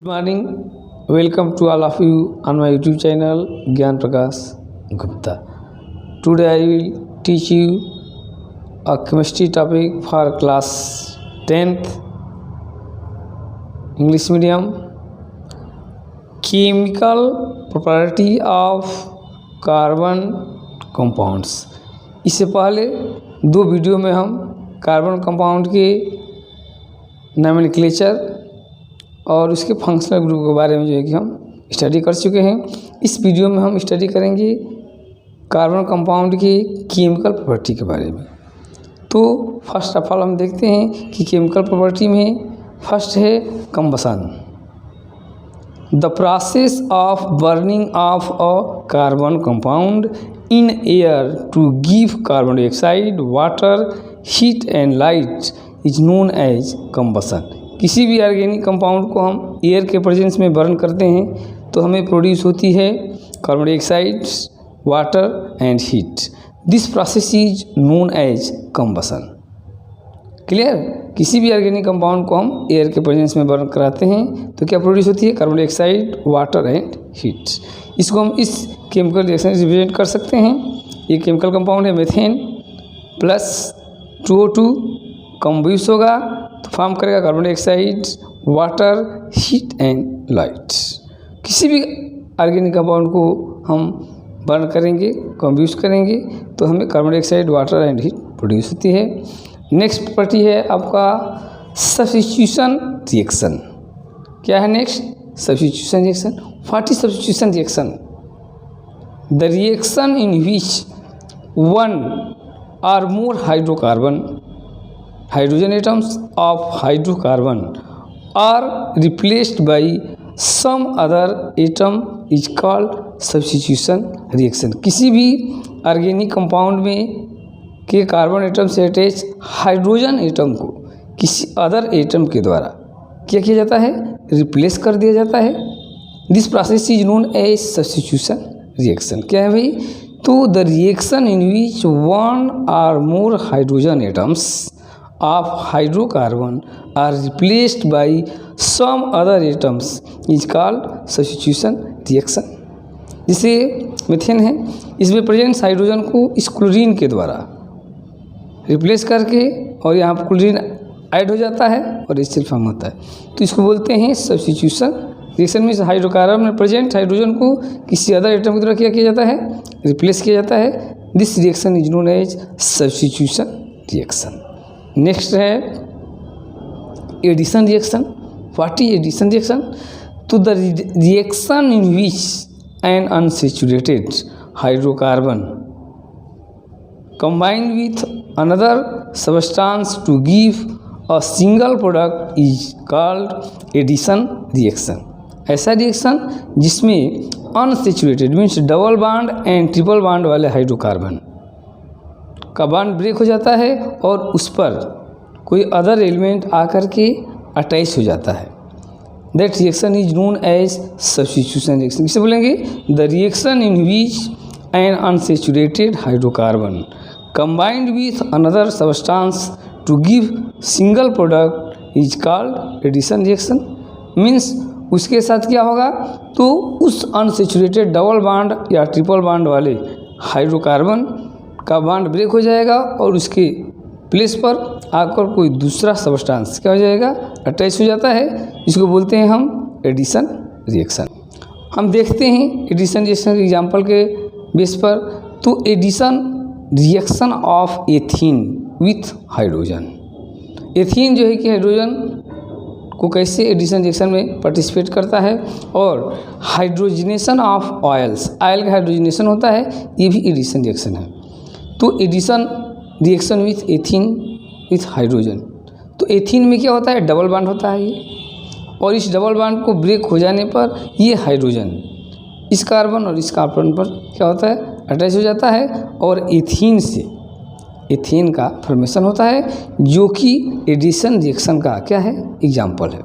Good morning. Welcome to all of you on my YouTube channel Gyan Prakash Gupta. Today I will teach you a chemistry topic for class 10th English medium. Chemical property of carbon compounds. इससे पहले दो video में हम carbon compound के nomenclature और उसके functional group के बारे में जो है कि हम स्टडी कर चुके हैं। इस वीडियो में हम स्टडी करेंगे कार्बन कंपाउंड की केमिकल प्रॉपर्टी के बारे में। तो फर्स्ट ऑफ ऑल हम देखते हैं कि केमिकल प्रॉपर्टी में फर्स्ट है combustion, the process of burning of a carbon compound in air to give carbon dioxide water heat and light is known as combustion. किसी भी ऑर्गेनिक कंपाउंड को हम एयर के प्रेजेंस में बर्न करते हैं तो हमें प्रोड्यूस होती है carbon dioxide, water and heat. This process is known as combustion. Clear? किसी भी ऑर्गेनिक कंपाउंड को हम एयर के प्रेजेंस में बर्न कराते हैं तो क्या प्रोड्यूस होती है? Carbon dioxide, water and heat. इसको हम इस केमिकल रिएक्शन से रिप्रेजेंट कर सकते हैं। ये केमिकल कंपाउंड है मेथेन प्लस 2O2 कम्ब्यूस होगा तो फॉर्म करेगा carbon dioxide, water, heat and light. किसी भी ऑर्गेनिक कंपाउंड को हम बर्न करेंगे, कम्ब्यूस करेंगे तो हमें carbon dioxide, water and heat produce होती है। नेक्स्ट प्रॉपर्टी है आपका सब्स्टिट्यूशन रिएक्शन। क्या है next? Substitution reaction. What is substitution reaction? The reaction in which one और मोर hydrogen atoms of hydrocarbon are replaced by some other atom is called substitution reaction। किसी भी organic compound में के carbon atom से attach hydrogen atom को किसी other atom के द्वारा क्या किया जाता है? रिप्लेस कर दिया जाता है। This process is known as substitution reaction. क्या है भाई? तो the reaction in which one और more hydrogen atoms of hydrocarbon are replaced by some other atoms is called substitution reaction। जैसे मीथेन है, इसमें प्रेजेंट हाइड्रोजन को इस क्लोरीन के द्वारा रिप्लेस करके और यहाँ पर क्लोरीन ऐड हो जाता है और एचिल फॉर्म होता है तो इसको बोलते हैं सब्स्टिट्यूशन रिएक्शन। में हाइड्रोकार्बन में प्रेजेंट हाइड्रोजन को किसी अदर एटम के द्वारा क्या किया जाता है? रिप्लेस किया जाता है। This reaction is known as substitution reaction. Next है addition reaction. What is addition reaction? तो the reaction in which an unsaturated hydrocarbon combined with another substance to give a single product is called addition reaction। ऐसा reaction जिसमें unsaturated means double bond and triple bond वाले hydrocarbon का bond break हो जाता है और उस पर कोई अदर एलिमेंट आकर के अटैच हो जाता है। That reaction is known as substitution reaction. किसे बोलेंगे? The reaction in which an unsaturated hydrocarbon combined with another substance to give single product is called addition reaction. Means उसके साथ क्या होगा? तो उस अनसैचुरेटेड डबल बॉन्ड या ट्रिपल बॉन्ड वाले हाइड्रोकार्बन का बॉन्ड ब्रेक हो जाएगा और उसके प्लेस पर आकर कोई दूसरा सबस्टांस क्या हो जाएगा? अटैच हो जाता है। इसको बोलते हैं हम एडिशन रिएक्शन। हम देखते हैं एडिशन रिएक्शन के एग्जांपल के बेस पर। तो addition reaction of ethene with hydrogen. Ethene जो है कि हाइड्रोजन को कैसे एडिशन रिएक्शन में पार्टिसिपेट करता है और हाइड्रोजनेशन ऑफ ऑयल्स, ऑयल का हाइड्रोजनेशन होता है, ये भी एडिशन रिएक्शन है। तो addition reaction with ethene with hydrogen. तो एथीन में क्या होता है? डबल बॉन्ड होता है ये, और इस डबल बॉन्ड को ब्रेक हो जाने पर ये हाइड्रोजन इस कार्बन और इस कार्बन पर क्या होता है? अटैच हो जाता है और एथीन से एथेन का फॉर्मेशन होता है जो कि एडिशन रिएक्शन का क्या है? एग्जाम्पल है।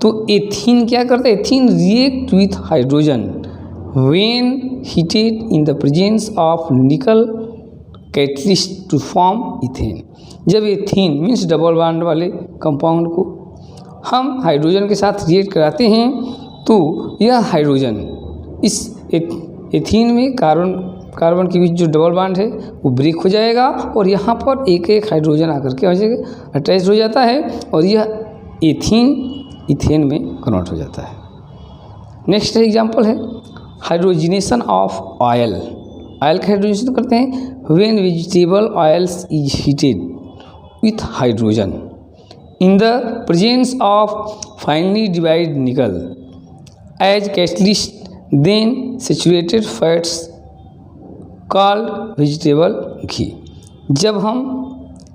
तो एथीन क्या करता है? Ethene react with hydrogen when heated in the presence of nickel catalyst to form ethane. जब एथीन मीन्स डबल बॉन्ड वाले कंपाउंड को हम हाइड्रोजन के साथ रिएक्ट कराते हैं तो यह हाइड्रोजन इस एथीन में कार्बन के बीच जो डबल बॉन्ड है वो ब्रेक हो जाएगा और यहाँ पर एक एक हाइड्रोजन आकर के अटैच हो जाता है और यह इथेन में कन्वर्ट हो जाता है। नेक्स्ट एग्जांपल है हाइड्रोजनेशन ऑफ ऑयल। ऑयल का हाइड्रोजनेशन करते हैं when vegetable oils is heated with hydrogen in the presence of finely divide nickel as catalyst then saturated fats called vegetable ghee. जब हम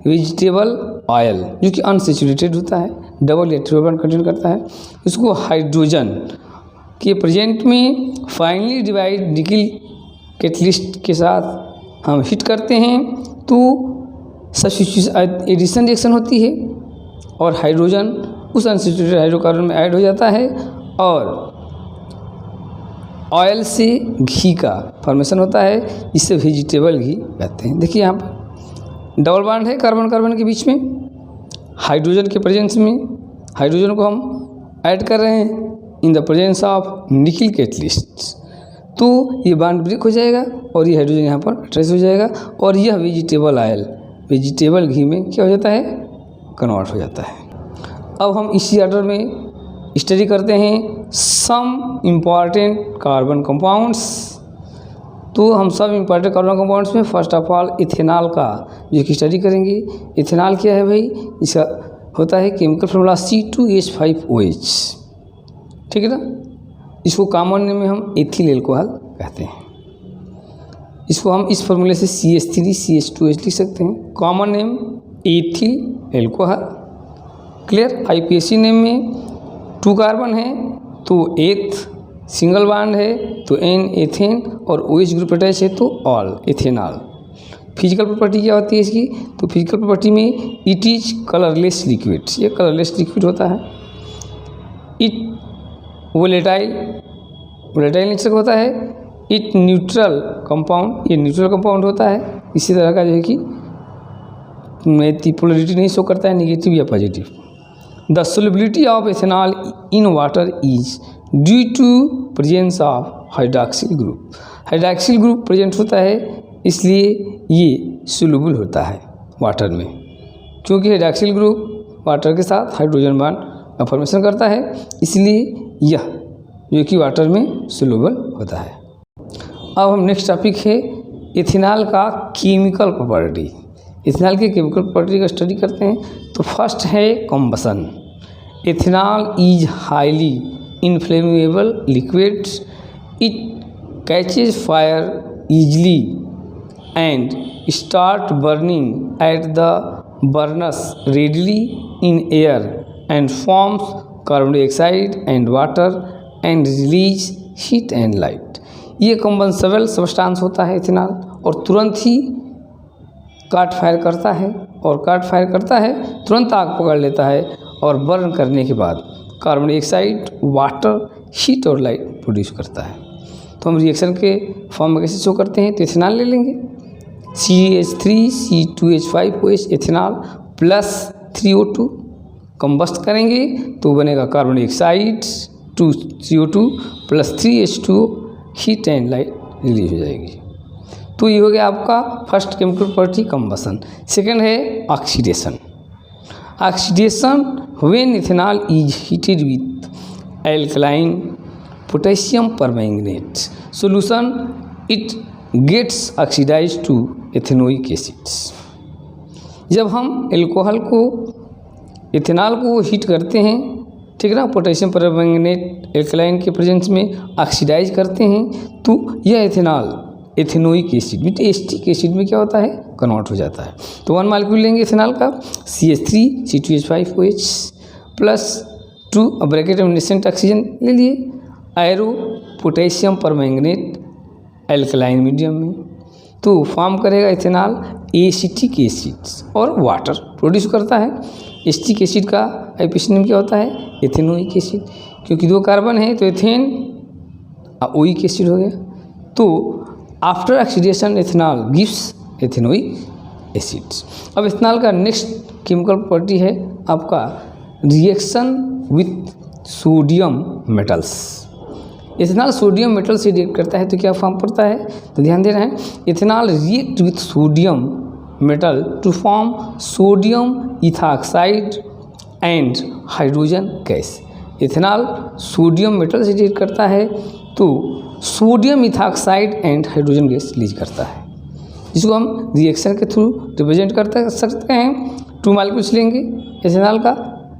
वेजिटेबल ऑयल जो कि अनसैचुरेटेड होता है, डबल या ट्रिपल बॉन्ड कंटेन करता है, उसको हाइड्रोजन के प्रेजेंट में फाइनली डिवाइड निकल कैटलिस्ट के साथ हम हीट करते हैं तो सब्स्टिट्यूशन एडिशन रिएक्शन होती है और हाइड्रोजन उस अनसैचुरेटेड हाइड्रोकार्बन में ऐड हो जाता है और ऑयल से घी का फॉर्मेशन होता है, जिससे वेजिटेबल घी कहते हैं। देखिए यहाँ पर डबल बॉन्ड है कार्बन कार्बन के बीच में, हाइड्रोजन के प्रेजेंस में हाइड्रोजन को हम ऐड कर रहे हैं इन the presence of nickel catalyst, तो ये बॉन्ड ब्रेक हो जाएगा और ये हाइड्रोजन यहाँ पर अटैच हो जाएगा और यह वेजिटेबल ऑयल वेजिटेबल घी में क्या हो जाता है, कन्वर्ट हो जाता है। अब हम इसी ऑर्डर में स्टडी करते हैं सम इम्पॉर्टेंट कार्बन कंपाउंड्स। तो हम सब इम्पॉर्टेंट कार्बन कंपाउंड्स में फर्स्ट ऑफ ऑल इथेनॉल का जो कि स्टडी करेंगे। इथेनॉल क्या है भाई, इसका होता है केमिकल फॉर्मूला C2H5OH, ठीक है ना। इसको कॉमन नेम में हम एथिल एल्कोहल कहते हैं। इसको हम इस फॉर्मूले से CH3CH2H लिख सकते हैं, common name ethyl alcohol. Clear. IUPAC name में 2 कार्बन है तो एथ सिंगल बॉन्ड है तो N एथेन और OH ग्रुप अटैच है तो ऑल एथेनॉल। फिजिकल प्रॉपर्टी क्या होती है इसकी, तो फिजिकल प्रॉपर्टी में इट इज कलरलेस लिक्विड, ये कलरलेस लिक्विड होता है। इट वोलेटाइल नेचर का होता है। इट न्यूट्रल कंपाउंड, ये न्यूट्रल कंपाउंड होता है। इसी तरह का जो है कि पोलरिटी नहीं शो करता है, निगेटिव या positive. The solubility of ethanol in water is due to presence of hydroxyl group. Hydroxyl group present होता है इसलिए ये सोल्यूबल होता है वाटर में, क्योंकि हाइड्रॉक्सिल ग्रुप वाटर के साथ हाइड्रोजन बॉन्ड का फॉर्मेशन करता है, इसलिए यह जो कि वाटर में सोल्यूबल होता है। अब हम नेक्स्ट टॉपिक है इथेनॉल का केमिकल प्रॉपर्टी। इथेनॉल के केमिकल प्रॉपर्टी का स्टडी करते हैं। तो फर्स्ट है combustion. Ethanol is highly inflammable liquid, it catches fire easily and start burning at the burns readily in air and forms carbon dioxide and water and release heat and light. ये combustible substance होता है ethanol और तुरंत ही काट fire करता है और काट फायर करता है तुरंत आग पकड़ लेता है और बर्न करने के बाद कार्बन डाइऑक्साइड, वाटर, हीट और लाइट प्रोड्यूस करता है। तो हम रिएक्शन के फॉर्म में कैसे शो करते हैं, तो इथेनॉल ले लेंगे CH3C2H5OH ethanol plus 3O2 combust करेंगे तो बनेगा carbon dioxide 2CO2 plus 3H2O, heat and light release हो जाएगी। तो ये हो गया आपका first chemical property combustion. Second है oxidation. Oxidation when ethanol is heated with alkaline potassium permanganate solution, it gets oxidise to ethanoic acids. जब हम एल्कोहल को इथेनॉल को हीट करते हैं, ठीक है ना, पोटेशियम परमैंगनेट एल्कलाइन के प्रेजेंस में ऑक्सीडाइज करते हैं तो यह ethanol ethanoic acid with acetic acid में क्या होता है, कन्वर्ट हो जाता है। तो 1 मालिक्यूल लेंगे इथेनॉल का CH3C2H5OH प्लस 2 ब्रैकेट में नेसेंट ऑक्सीजन ले लिए, arrow potassium permanganate alkaline medium में, तो फॉर्म करेगा इथेनॉल एसिटिक एसिड और वाटर प्रोड्यूस करता है। एसिटिक एसिड का आईपीएसी नेम क्या होता है, एथेनोइक एसिड, क्योंकि 2 कार्बन है तो एथेन ओइक एसिड हो गया। तो after oxidation ethanol gives ethanoic acids. अब इथेनॉल का नेक्स्ट केमिकल प्रॉपर्टी है आपका reaction with sodium metals. Ethanol sodium metal से रिएक्ट करता है तो क्या फॉर्म पड़ता है, तो ध्यान दे रहे हैं, ethanol react with sodium metal to form sodium ethoxide and hydrogen gas. Ethanol sodium metal से रिएक्ट करता है तो sodium ethoxide and hydrogen gas release करता है, जिसको हम रिएक्शन के थ्रू रिप्रेजेंट कर सकते हैं। 2 मॉलिक्यूल्स लेंगे इथेनॉल का,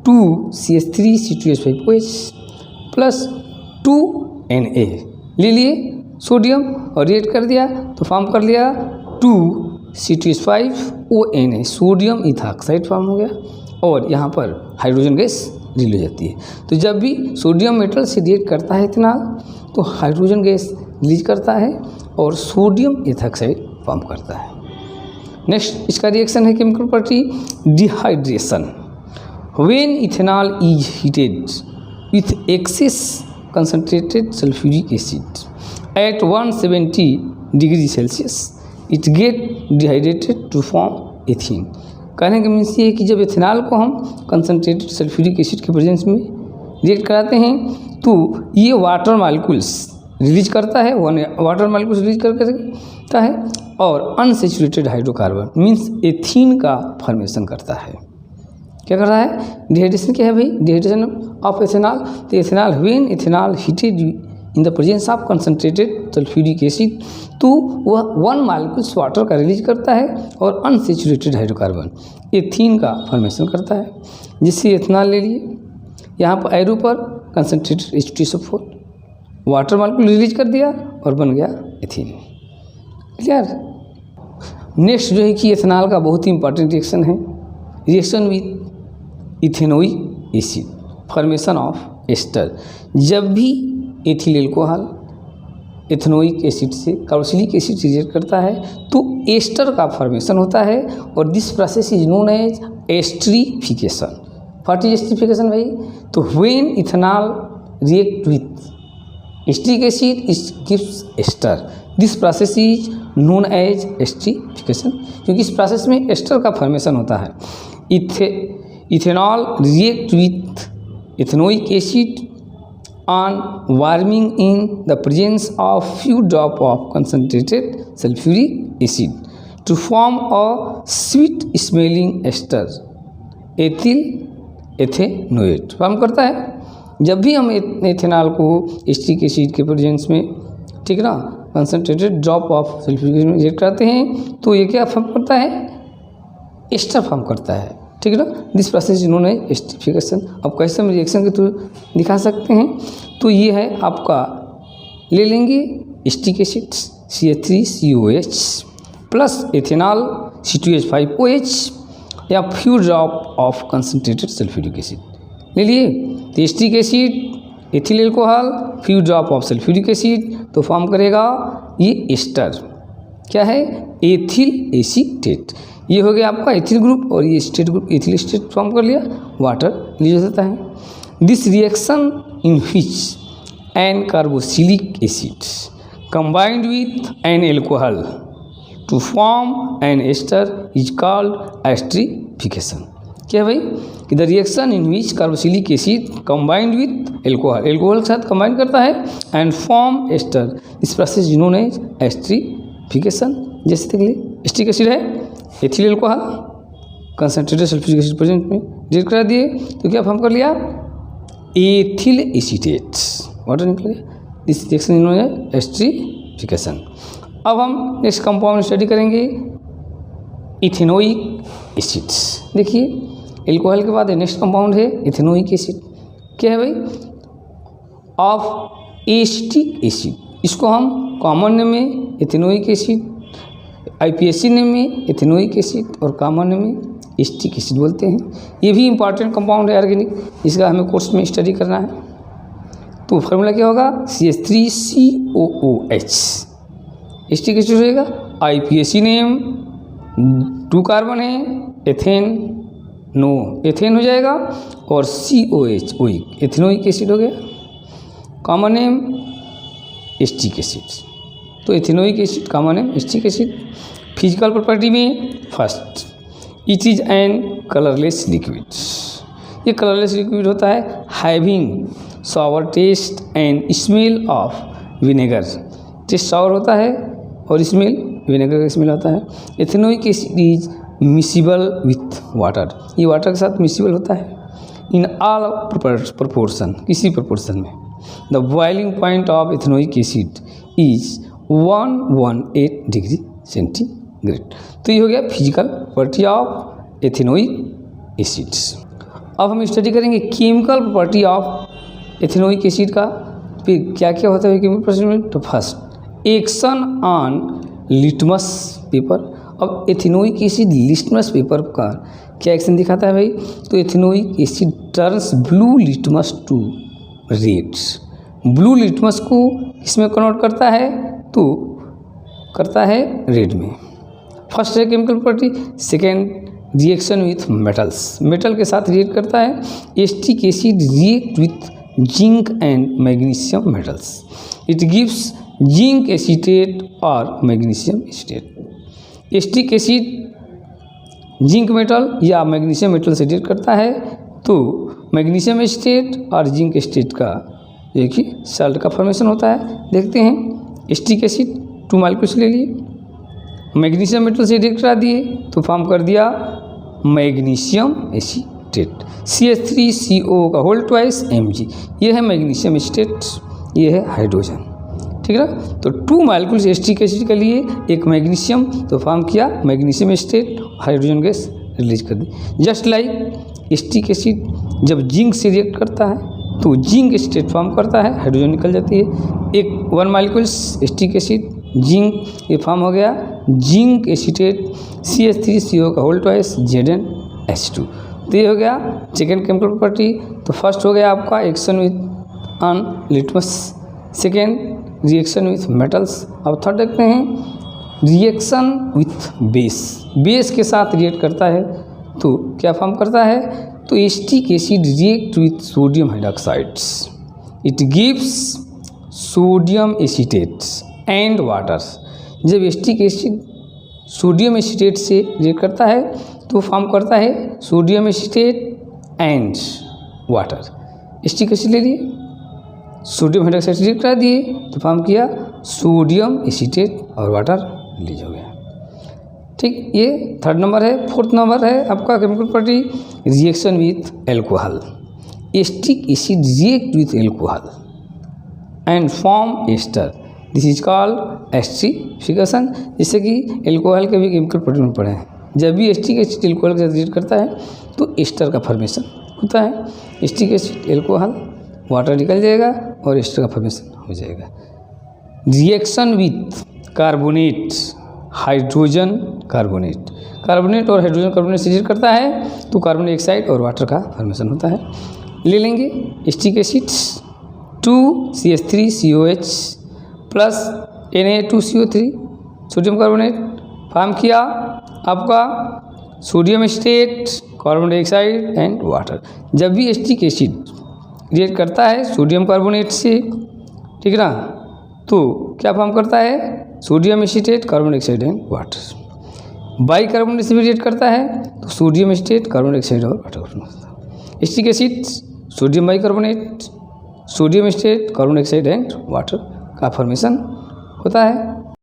2CH3C2H5OH प्लस 2Na ले लिए सोडियम और रिएक्ट कर दिया तो फॉर्म कर लिया 2C2H5ONa, सोडियम इथाक्साइड फॉर्म हो गया और यहाँ पर हाइड्रोजन गैस रिलीज हो जाती है। तो जब भी सोडियम मेटल से रिएक्ट करता है इथेनॉल तो हाइड्रोजन गैस रिलीज करता है और सोडियम इथाक्साइड फॉर्म करता है। नेक्स्ट इसका रिएक्शन है chemical property dehydration. When ethanol is heated with excess concentrated sulfuric acid at 170 degree Celsius it get dehydrated to form ethene. कहने का मीन्स ये है कि जब इथेनॉल को हम कंसनट्रेटेड सल्फ्यूरिक एसिड के प्रेजेंस में रिएक्ट कराते हैं तो ये वाटर मॉलिक्यूल्स रिलीज करता है, वाटर मॉलिक्यूल्स रिलीज करता है और अनसेचुरेटेड हाइड्रोकार्बन मीन्स एथीन का फॉर्मेशन करता है। क्या कर रहा है, डिहाइड्रेशन क्या है भाई, डिहाइड्रेशन ऑफ इथेनॉल। तो ethanol when ethanol heated in the presence of concentrated sulphuric acid तो वह 1 मॉलिक्यूल्स वाटर का रिलीज करता है और अनसेचुरेटेड हाइड्रोकार्बन एथीन का फॉर्मेशन करता है, जिससे इथेनॉल ले लिए। यहाँ पर एरो पर concentrated H2SO4 water molecule release कर दिया और बन गया एथीन। क्लियर। नेक्स्ट जो है कि इथेनॉल का बहुत ही इंपॉर्टेंट रिएक्शन है, reaction with ethanoic acid, formation of ester. जब भी एथिल एल्कोहल इथेनोइक एसिड से कार्बोक्सिलिक एसिड से रिएक्ट करता है तो एस्टर का फॉर्मेशन होता है और this process is known as esterification. What is esterification भाई, तो when ethanol react with acetic acid it gives ester, this process is known as esterification, क्योंकि इस प्रोसेस में एस्टर का फॉर्मेशन होता है। Ethanol react with ethanoic acid on warming in the presence of few drop of concentrated sulfuric acid to form a sweet smelling ester ethyl ethanoate form करता है। जब भी हम इथेनॉल को एस्टरिक एसिड के प्रेजेंस में, ठीक है ना, concentrated drop of sulphuric acid में रिएक्ट करते हैं तो ये क्या फॉर्म करता है, एस्टर फॉर्म करता है, ठीक है ना। This process known as esterification. अब कैसे हम रिएक्शन के थ्रू दिखा सकते हैं, तो ये है आपका, ले लेंगे acetic acid CH3COH plus ethanol C2H5OH या few drop of concentrated sulphuric acid ले लिए। तो acetic acid, ethyl alcohol, few drop of sulphuric acid तो फॉर्म करेगा ये एस्टर, क्या है, एथिल एसीटेट। ये हो गया आपका एथिल ग्रुप और ये estate group, ethyl estate form कर लिया, वाटर रिलीज होता है। This reaction in which an carboxylic acid combined with an alcohol to form an ester is called esterification। क्या भाई, कि the reaction in which carboxylic acid combined with alcohol, alcohol के साथ combine करता है and form ester, इस process known as esterification. जैसे देख लीजिए एस्टिक एसिड है, ethyl alcohol, concentrated sulphuric acid present में रिएक्ट करा दिए तो क्या फॉर्म कर लिया, एथिल एसीटेट, वाटर निकल गया। This reaction known as esterification. अब हम नेक्स्ट कंपाउंड स्टडी करेंगे इथेनोइक एसिड्स। देखिए एल्कोहल के बाद नेक्स्ट कंपाउंड है इथेनोइक एसिड। क्या है भाई, ऑफ एस्टिक एसिड, इसको हम कॉमन नेम में इथेनोइक एसिड, IPAC नेम में इथेनोइक एसिड और कॉमन नेम में एस्टिक एसिड बोलते हैं। ये भी इंपॉर्टेंट कंपाउंड है ऑर्गेनिक, इसका हमें कोर्स में स्टडी करना है। तो फार्मूला क्या होगा, CH3COOH एस्टिक एसिड रहेगा, IPAC नेम 2 कार्बन है, एथेन नो एथेन हो जाएगा और COH ओइक एथेनोइक एसिड हो गया, कॉमन नेम एस्टिक एसिड। तो ethanoic acid common name acetic acid. Physical property में first, it is an colourless liquid, ये कलरलेस लिक्विड होता है, having sour taste and smell of vinegar, taste sour होता है और स्मेल विनेगर का smell आता है। Ethanoic acid is miscible with water, ये वाटर के साथ मिसिबल होता है इन ऑल प्रोपोर्शन, किसी प्रोपोर्शन में। The boiling point of ethanoic acid is 118 degree centigrade. तो ये हो गया physical property of ethanoic acids. अब हम स्टडी करेंगे chemical property of ethanoic acid का। फिर क्या क्या होता है केमिकल प्रॉपर्टी में? तो first action on litmus paper. अब एथेनोइक एसिड लिटमस पेपर का क्या एक्शन दिखाता है भाई? तो ethanoic acid turns blue litmus to red, blue litmus को इसमें कन्वर्ट करता है तो करता है रेड में। फर्स्ट है chemical property. Second reaction with metals, metal के साथ रिएक्ट करता है। Acetic acid react with zinc and magnesium metals, it gives zinc acetate और magnesium acetate. Acetic acid zinc metal या मैग्नीशियम मेटल से रिएक्ट करता है तो मैग्नीशियम एसीटेट और जिंक एसीटेट का एक ही साल्ट का फॉर्मेशन होता है। देखते हैं एसिटिक एसिड 2 मॉलिक्यूल्स ले लिए, मैग्नीशियम मेटल से रिएक्ट करा दिए तो फॉर्म कर दिया मैग्नीशियम एसीटेट, CH3CO का होल ट्वाइस Mg, ये है मैग्नीशियम एसीटेट, ये है हाइड्रोजन। ठीक है ना, तो 2 मॉलिक्यूल्स एसिटिक एसिड के लिए, एक मैग्नीशियम तो फॉर्म किया magnesium acetate, hydrogen gas release कर दी। जस्ट लाइक एसिटिक एसिड जब जिंक से रिएक्ट करता है तो जिंक एसीटेट फॉर्म करता है, हाइड्रोजन निकल जाती है। एक 1 मॉलिक्यूल्स एसिटिक एसिड जिंक, ये फॉर्म हो गया जिंक एसीटेट, CH3CO का होल ट्वाइस ZnH2। तो ये हो गया सेकेंड केमिकल प्रॉपर्टी। तो फर्स्ट हो गया आपका action with on litmus, second reaction with metals. अब थर्ड देखते हैं रिएक्शन विथ बेस, बेस के साथ रिएक्ट करता है तो क्या फॉर्म करता है? तो acetic acid react with sodium hydroxides, it gives sodium acetates and waters. जब एसिटिक एसिड सोडियम एसीटेट से रिएक्ट करता है तो फॉर्म करता है sodium acetate and water. Acetic acid ले लिए, सोडियम हाइड्रोक्साइड रिएक्ट करा दिए तो फॉर्म किया सोडियम एसीटेट और वाटर रिलीज हो गया। ठीक, ये थर्ड नंबर है। फोर्थ नंबर है आपका chemical property reaction with alcohol. Acetic acid react with alcohol and form ester, this is called esterification. जैसे कि एल्कोहल के भी केमिकल प्रॉपर्टी में पढ़े हैं, जब भी एसिटिक एसिड एल्कोहल के साथ रिएक्ट करता है तो एस्टर का फॉर्मेशन होता है। एसिटिक एसिड एल्कोहल, वाटर निकल जाएगा और एस्टर का फॉर्मेशन हो जाएगा। Reaction with carbonate, hydrogen carbonate, carbonate और हाइड्रोजन कार्बोनेट से रिएक्ट करता है तो कार्बन डाइऑक्साइड और वाटर का फॉर्मेशन होता है। ले लेंगे acetic acids 2CH3COH plus Na2CO3 sodium carbonate, form किया आपका sodium acetate, carbon dioxide and water. जब भी एसिटिक एसिड रिएक्ट करता है सोडियम कार्बोनेट से, ठीक है ना, तो क्या फॉर्म करता है sodium acetate, carbon dioxide and water. Bicarbonate से भी रिएक्ट करता है तो सोडियम एसीटेट, कार्बन डाइऑक्साइड और water. Acetic acid sodium bicarbonate, sodium acetate, carbon dioxide and water का फॉर्मेशन होता है।